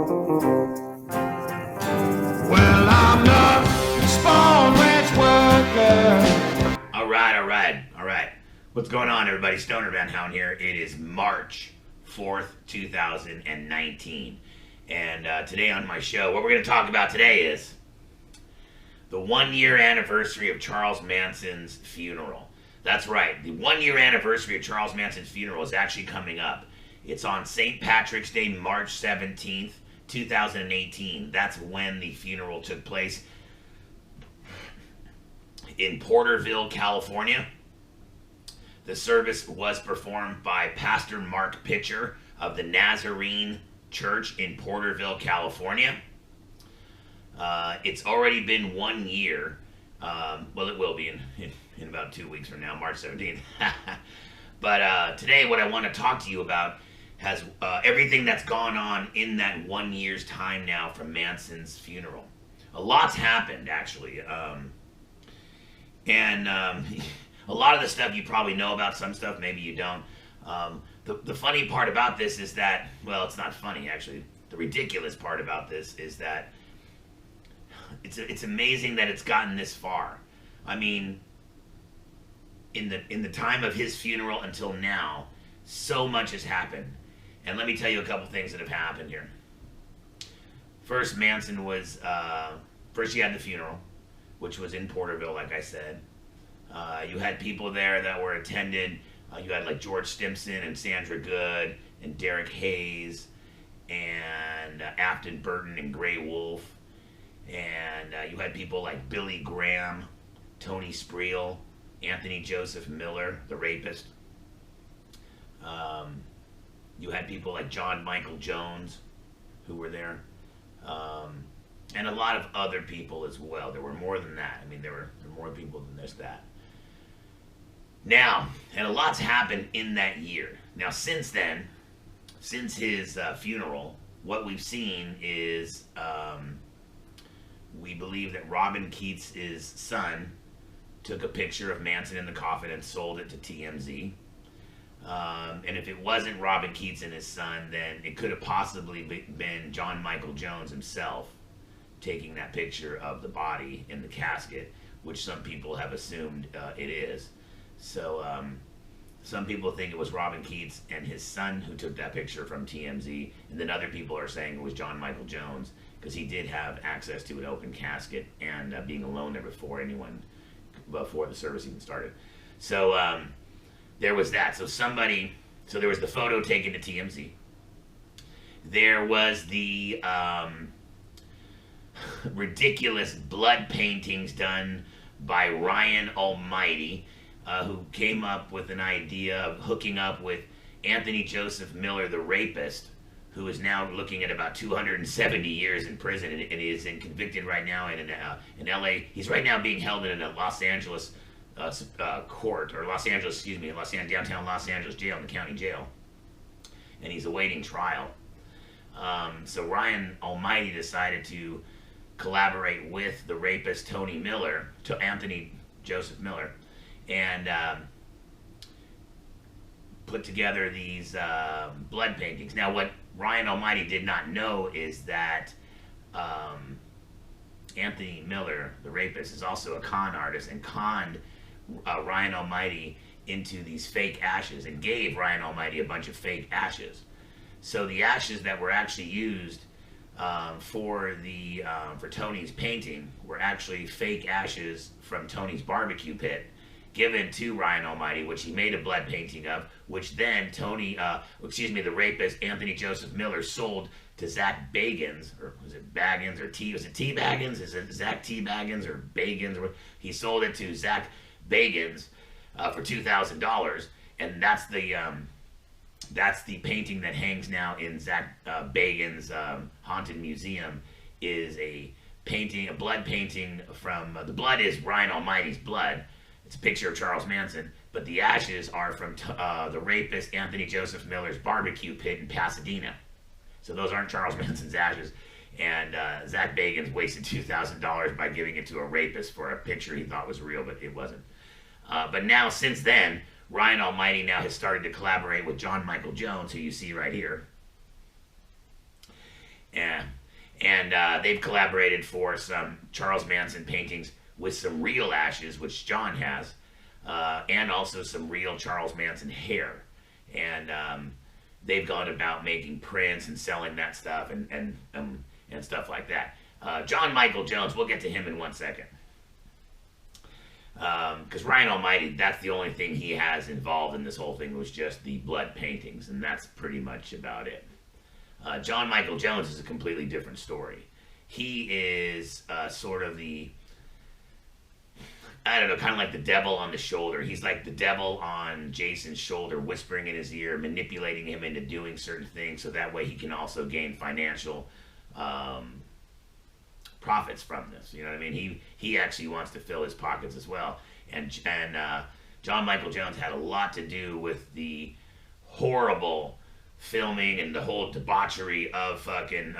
Well, I'm the Spawn Ranch worker. All right. What's going on, everybody? Stoner Van Hound here. It is March 4th, 2019. And today on my show, what we're going to talk about today is the 1-year anniversary of Charles Manson's funeral. That's right. The 1-year anniversary of Charles Manson's funeral is actually coming up. It's on St. Patrick's Day, March 17th, 2018. That's when the funeral took place in Porterville, California. The service was performed by Pastor Mark Pitcher of the Nazarene Church in Porterville, California. It's already been 1 year. Well, it will be in about 2 weeks from now, March 17th. But today, what I want to talk to you about has everything that's gone on in that 1 year's time now from Manson's funeral. A lot's happened, actually. And a lot of the stuff you probably know about, some stuff maybe you don't. The funny part about this is that, well, it's not funny, actually. The ridiculous part about this is that it's amazing that it's gotten this far. I mean, in the time of his funeral until now, so much has happened. And let me tell you a couple things that have happened here. First, Manson was, first you had the funeral, which was in Porterville, like I said. You had people there that were attended. You had like George Stimson and Sandra Good and Derek Hayes and Afton Burton and Gray Wolf. And you had people like Billy Graham, Tony Spreel, Anthony Joseph Miller, the rapist. You had people like John Michael Jones who were there. And a lot of other people as well. There were more than that. I mean, there were more people than just that. Now, and a lot's happened in that year. Now, since then, since his funeral, what we've seen is we believe that Robin Keats' son took a picture of Manson in the coffin and sold it to TMZ. And if it wasn't Robin Keats and his son, then it could have possibly been John Michael Jones himself taking that picture of the body in the casket, which some people have assumed it is. So some people think it was Robin Keats and his son who took that picture from TMZ, and then other people are saying it was John Michael Jones because he did have access to an open casket and being alone there before the service even started. So there was that. So there was the photo taken to TMZ. There was the ridiculous blood paintings done by Ryan Almighty, who came up with an idea of hooking up with Anthony Joseph Miller, the rapist, who is now looking at about 270 years in prison and is convicted right now in LA. He's right now being held in a Los Angeles court, or downtown Los Angeles jail, in the county jail. And he's awaiting trial. So Ryan Almighty decided to collaborate with the rapist Anthony Joseph Miller, and put together these blood paintings. Now, what Ryan Almighty did not know is that Anthony Miller, the rapist, is also a con artist and conned Ryan Almighty into these fake ashes and gave Ryan Almighty a bunch of fake ashes. So the ashes that were actually used for Tony's painting were actually fake ashes from Tony's barbecue pit, given to Ryan Almighty, which he made a blood painting of, which then the rapist Anthony Joseph Miller sold to Zach Bagans, or was it Baggins, or was it T Baggins? Is it Zach T Baggins or Bagans? He sold it to Zach Bagans for $2,000, and that's the painting that hangs now in Zach Bagans' haunted museum. Is a blood painting from the blood is Ryan Almighty's blood. It's a picture of Charles Manson, but the ashes are from the rapist Anthony Joseph Miller's barbecue pit in Pasadena. So those aren't Charles Manson's ashes. And Zach Bagans wasted $2,000 by giving it to a rapist for a picture he thought was real, but it wasn't. But now, since then, Ryan Almighty now has started to collaborate with John Michael Jones, who you see right here. Yeah. And they've collaborated for some Charles Manson paintings with some real ashes, which John has, and also some real Charles Manson hair. And they've gone about making prints and selling that stuff and stuff like that. John Michael Jones, we'll get to him in 1 second. Because Ryan Almighty, that's the only thing he has involved in this whole thing was just the blood paintings, and that's pretty much about it. John Michael Jones is a completely different story. He is sort of the, I don't know, kind of like the devil on the shoulder. He's like the devil on Jason's shoulder, whispering in his ear, manipulating him into doing certain things so that way he can also gain financial profits from this. You know what I mean? He actually wants to fill his pockets as well. And John Michael Jones had a lot to do with the horrible filming and the whole debauchery of fucking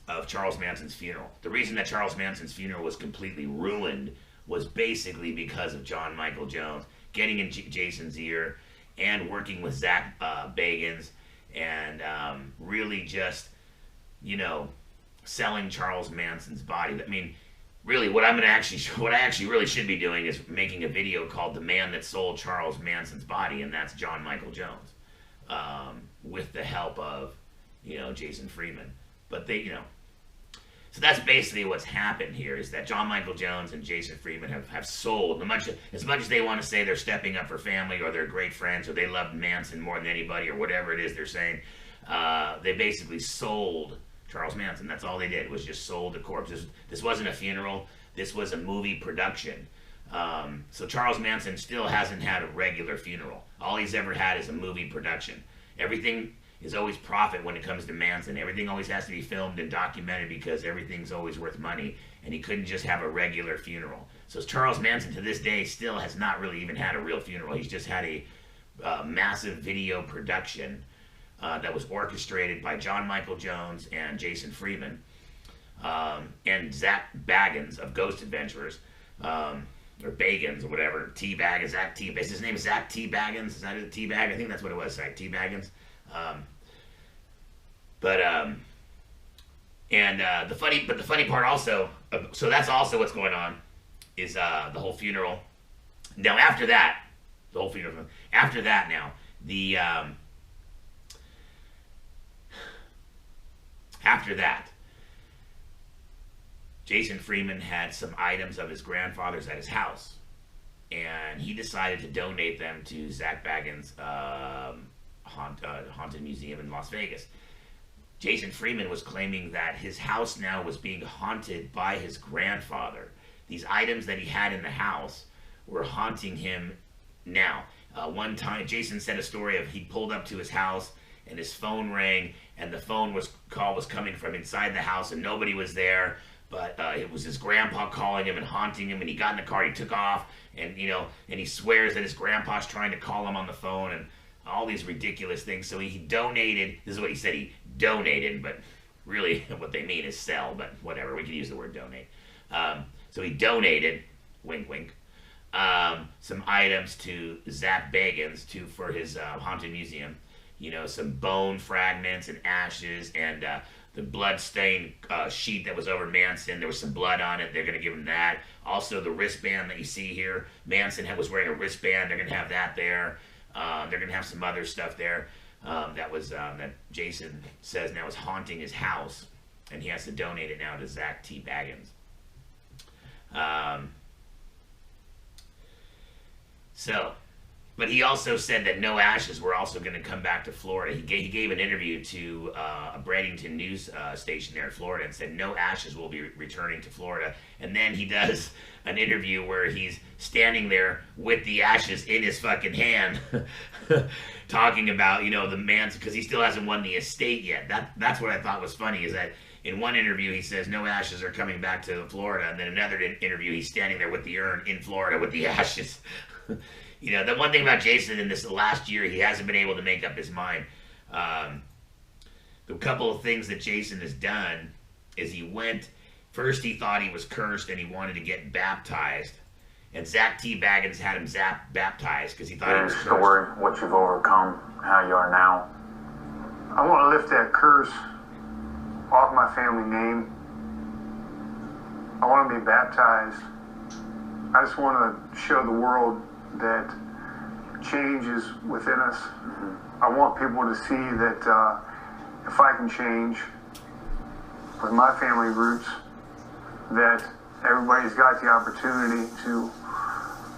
of Charles Manson's funeral. The reason that Charles Manson's funeral was completely ruined was basically because of John Michael Jones getting in Jason's ear and working with Zach Bagans and really just, you know, selling Charles Manson's body. I mean, really, what I actually really should be doing is making a video called "The Man That Sold Charles Manson's Body," and that's John Michael Jones, with the help of, you know, Jason Freeman. But they, you know, so that's basically what's happened here is that John Michael Jones and Jason Freeman have sold, as much as they want to say they're stepping up for family or they're great friends or they love Manson more than anybody or whatever it is they're saying, they basically sold Charles Manson. That's all they did, was just sold the corpse. This wasn't a funeral. This was a movie production. So Charles Manson still hasn't had a regular funeral. All he's ever had is a movie production. Everything is always profit when it comes to Manson. Everything always has to be filmed and documented because everything's always worth money, and he couldn't just have a regular funeral. So Charles Manson to this day still has not really even had a real funeral. He's just had a massive video production that was orchestrated by John Michael Jones and Jason Freeman and Zach Bagans of Ghost Adventurers, or Bagans or whatever. T Bagans, Zach T. Is his name Zach T. Bagans? Is that it? T Bag? I think that's what it was. Zach T. Bagans. The funny part also. So that's also what's going on, is the whole funeral. Now after that, the whole funeral. After that, now the. After that, Jason Freeman had some items of his grandfather's at his house, and he decided to donate them to Zach Bagans' haunted museum in Las Vegas. Jason Freeman was claiming that his house now was being haunted by his grandfather. These items that he had in the house were haunting him now. One time, Jason said a story of he pulled up to his house and his phone rang, and the call was coming from inside the house, and nobody was there. But it was his grandpa calling him and haunting him, and he got in the car, he took off, and you know, and he swears that his grandpa's trying to call him on the phone, and all these ridiculous things. So he donated. This is what he said. He donated, but really, what they mean is sell. But whatever, we can use the word donate. So he donated, wink, wink, some items to Zach Bagans for his haunted museum. You know, some bone fragments and ashes and the blood-stained sheet that was over Manson. There was some blood on it. They're going to give him that. Also, the wristband that you see here. Manson was wearing a wristband. They're going to have that there. They're going to have some other stuff there that Jason says now is haunting his house. And he has to donate it now to Zach T. Bagans. But he also said that no ashes were also going to come back to Florida. He gave an interview to a Bradenton news station there in Florida and said no ashes will be returning to Florida. And then he does an interview where he's standing there with the ashes in his fucking hand talking about, you know, the Manson, because he still hasn't won the estate yet. That's what I thought was funny, is that in one interview he says no ashes are coming back to Florida, and then another interview he's standing there with the urn in Florida with the ashes. You know, the one thing about Jason in this last year, he hasn't been able to make up his mind. The couple of things that Jason has done is first he thought he was cursed and he wanted to get baptized. And Zach T. Bagans had him baptized because he thought he was cursed. Story, what you've overcome, how you are now. I want to lift that curse off my family name. I want to be baptized. I just want to show the world that change is within us. I want people to see that if I can change with my family roots, that everybody's got the opportunity to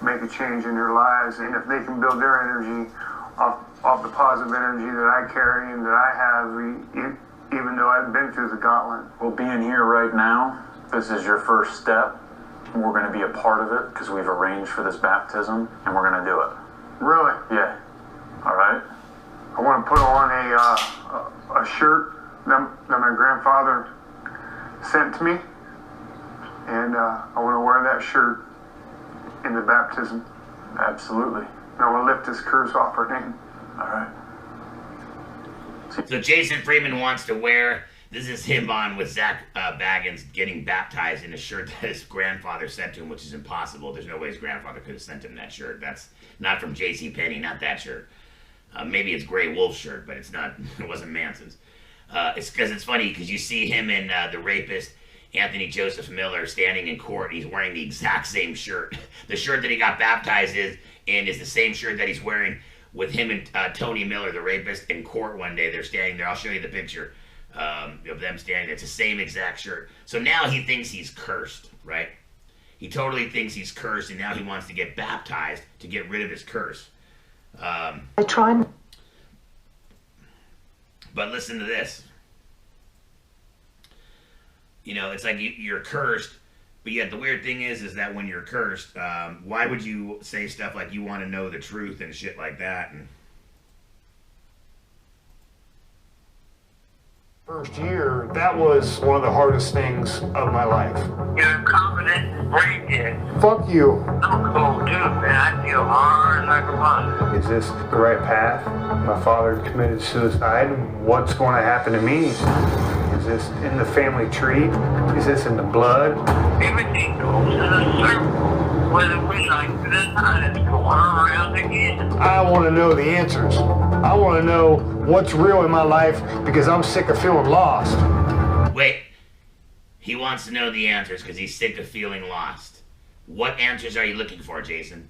make a change in their lives, and if they can build their energy off the positive energy that I carry and that I have, even though I've been through the gauntlet. Well, being here right now, this is your first step. We're going to be a part of it because we've arranged for this baptism, and we're going to do it. Really? Yeah. All right? I want to put on a shirt that my grandfather sent to me, and I want to wear that shirt in the baptism. Absolutely. And I want to lift this curse off her name. All right. So Jason Freeman wants to wear, this is him on with Zach Baggins getting baptized in a shirt that his grandfather sent to him, which is impossible. There's no way his grandfather could have sent him that shirt. That's not from JCPenney, not that shirt. Maybe it's Grey Wolf's shirt, but it's not. It wasn't Manson's. It's because it's funny because you see him and the rapist Anthony Joseph Miller standing in court. He's wearing the exact same shirt. The shirt that he got baptized in is the same shirt that he's wearing with him and Tony Miller, the rapist, in court one day. They're standing there. I'll show you the picture of them standing there. It's the same exact shirt. So now he thinks he's cursed, right? He totally thinks he's cursed, and now he wants to get baptized to get rid of his curse. I tried. But listen to this. You know, it's like you're cursed, but yet the weird thing is that when you're cursed, why would you say stuff like you want to know the truth and shit like that? And First year, that was one of the hardest things of my life. You're confident, brave kid. Fuck you. I'm cold too, man. I feel hard like a bus. Is this the right path? My father committed suicide. What's going to happen to me? Is this in the family tree? Is this in the blood? Everything goes in a circle. Whether we like it or not, it's going around again. I want to know the answers. I want to know what's real in my life because I'm sick of feeling lost. wait, he wants to know the answers because he's sick of feeling lost. What answers are you looking for, Jason?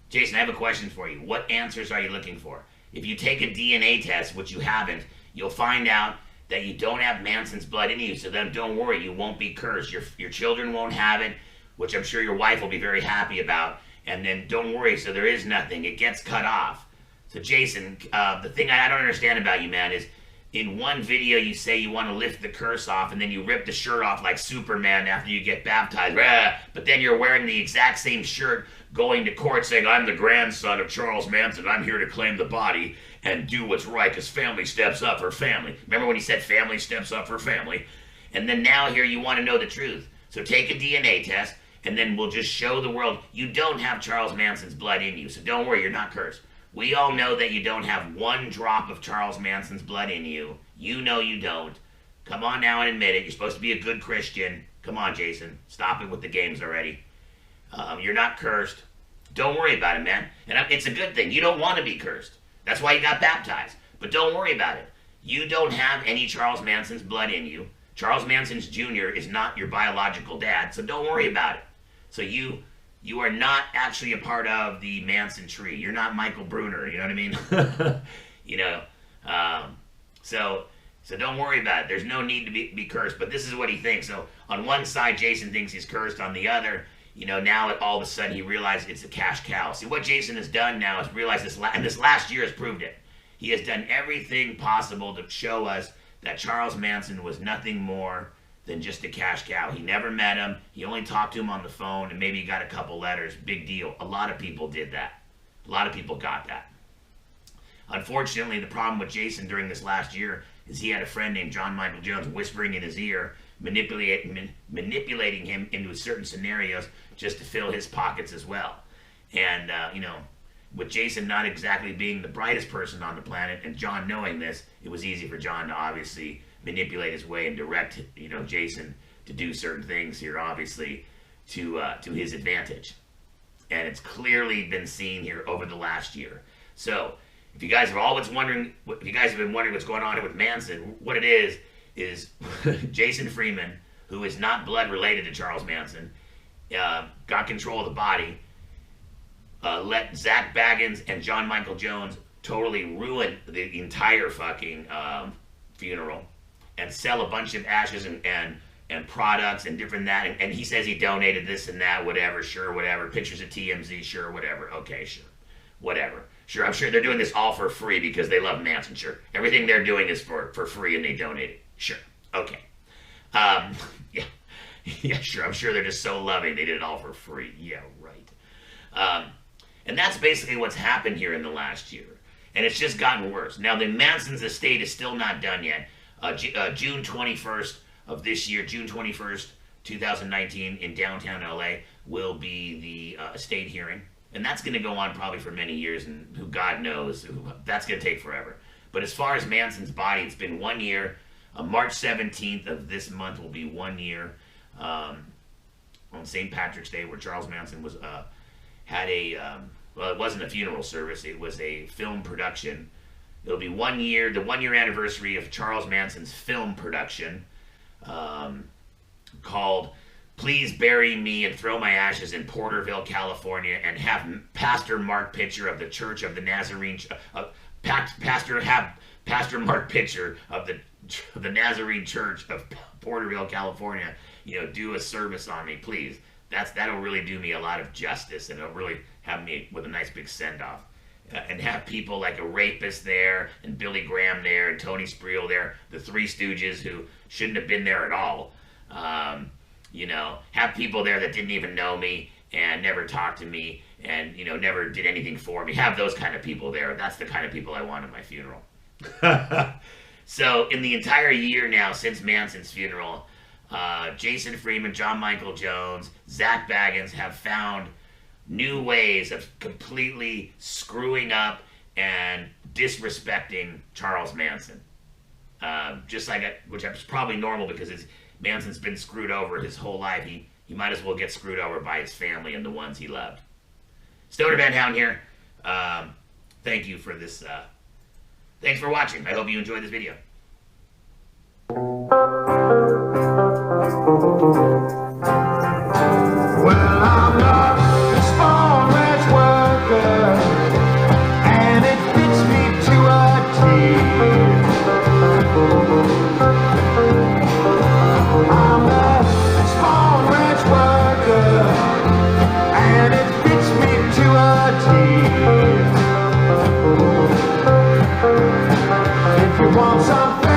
Jason, I have a question for you. What answers are you looking for? If you take a DNA test, which you haven't, you'll find out that you don't have Manson's blood in you, so then don't worry, you won't be cursed. Your children won't have it, which I'm sure your wife will be very happy about. And then don't worry, so there is nothing. It gets cut off. So Jason, the thing I don't understand about you, man, is in one video you say you want to lift the curse off, and then you rip the shirt off like Superman after you get baptized. But then you're wearing the exact same shirt going to court saying, I'm the grandson of Charles Manson. I'm here to claim the body and do what's right because family steps up for family. Remember when he said family steps up for family? And then now here you want to know the truth. So take a DNA test, and then we'll just show the world you don't have Charles Manson's blood in you. So don't worry, you're not cursed. We all know that you don't have one drop of Charles Manson's blood in you. You know you don't. Come on now and admit it. You're supposed to be a good Christian. Come on, Jason. Stop it with the games already. You're not cursed. Don't worry about it, man. And it's a good thing. You don't want to be cursed. That's why you got baptized. But don't worry about it. You don't have any Charles Manson's blood in you. Charles Manson Jr. is not your biological dad, so don't worry about it. So you are not actually a part of the Manson tree. You're not Michael Bruner, you know what I mean? So don't worry about it. There's no need to be cursed, but this is what he thinks. So on one side, Jason thinks he's cursed. On the other, now all of a sudden he realizes it's a cash cow. See, what Jason has done now is realize this, and this last year has proved it. He has done everything possible to show us that Charles Manson was nothing more than just a cash cow. He never met him. He only talked to him on the phone, and maybe he got a couple letters. Big deal. A lot of people did that. A lot of people got that. Unfortunately, the problem with Jason during this last year is he had a friend named John Michael Jones whispering in his ear, manipulating him into certain scenarios just to fill his pockets as well. And, with Jason not exactly being the brightest person on the planet and John knowing this, it was easy for John to obviously manipulate his way and direct, Jason to do certain things here, obviously, to his advantage. And it's clearly been seen here over the last year. So, if you guys have been wondering what's going on with Manson, what it is is Jason Freeman, who is not blood related to Charles Manson, got control of the body, let Zach Baggins and John Michael Jones totally ruin the entire fucking funeral, and sell a bunch of ashes and products and different that. And he says he donated this and that, whatever, sure, whatever. Pictures of TMZ, sure, whatever. Okay, sure, whatever. Sure, I'm sure they're doing this all for free because they love Manson, sure. Everything they're doing is for free and they donate it. Sure, okay. Yeah, yeah, sure, I'm sure they're just so loving they did it all for free. Yeah, right. And that's basically what's happened here in the last year. And it's just gotten worse. Now, the Manson's estate is still not done yet. June 21st of this year, June 21st, 2019, in downtown LA, will be the estate hearing. And that's going to go on probably for many years, and who God knows, that's going to take forever. But as far as Manson's body, it's been 1 year. March 17th of this month will be 1 year. On St. Patrick's Day, where Charles Manson was had a, well, it wasn't a funeral service, it was a film production. It'll be 1 year, the 1 year anniversary of Charles Manson's film production, called Please Bury Me and Throw My Ashes in Porterville, California, and have Pastor Mark Pitcher of the Church of the Nazarene, Pastor Mark Pitcher of the Nazarene Church of Porterville, California, do a service on me, please. That'll really do me a lot of justice, and it'll really have me with a nice big send-off. And have people like a rapist there, and Billy Graham there, and Tony Spreel there, the Three Stooges who shouldn't have been there at all. Have people there that didn't even know me and never talked to me and, never did anything for me. Have those kind of people there. That's the kind of people I want at my funeral. So in the entire year now since Manson's funeral, Jason Freeman, John Michael Jones, Zach Baggins have found new ways of completely screwing up and disrespecting Charles Manson. Just like, which is probably normal because Manson's been screwed over his whole life. He might as well get screwed over by his family and the ones he loved. Stoner Van Hound here. Thank you for this. Thanks for watching. I hope you enjoyed this video. Well, I'm not a small ranch worker, and it fits me to a T. I'm a small ranch worker, and it fits me to a T. If you want something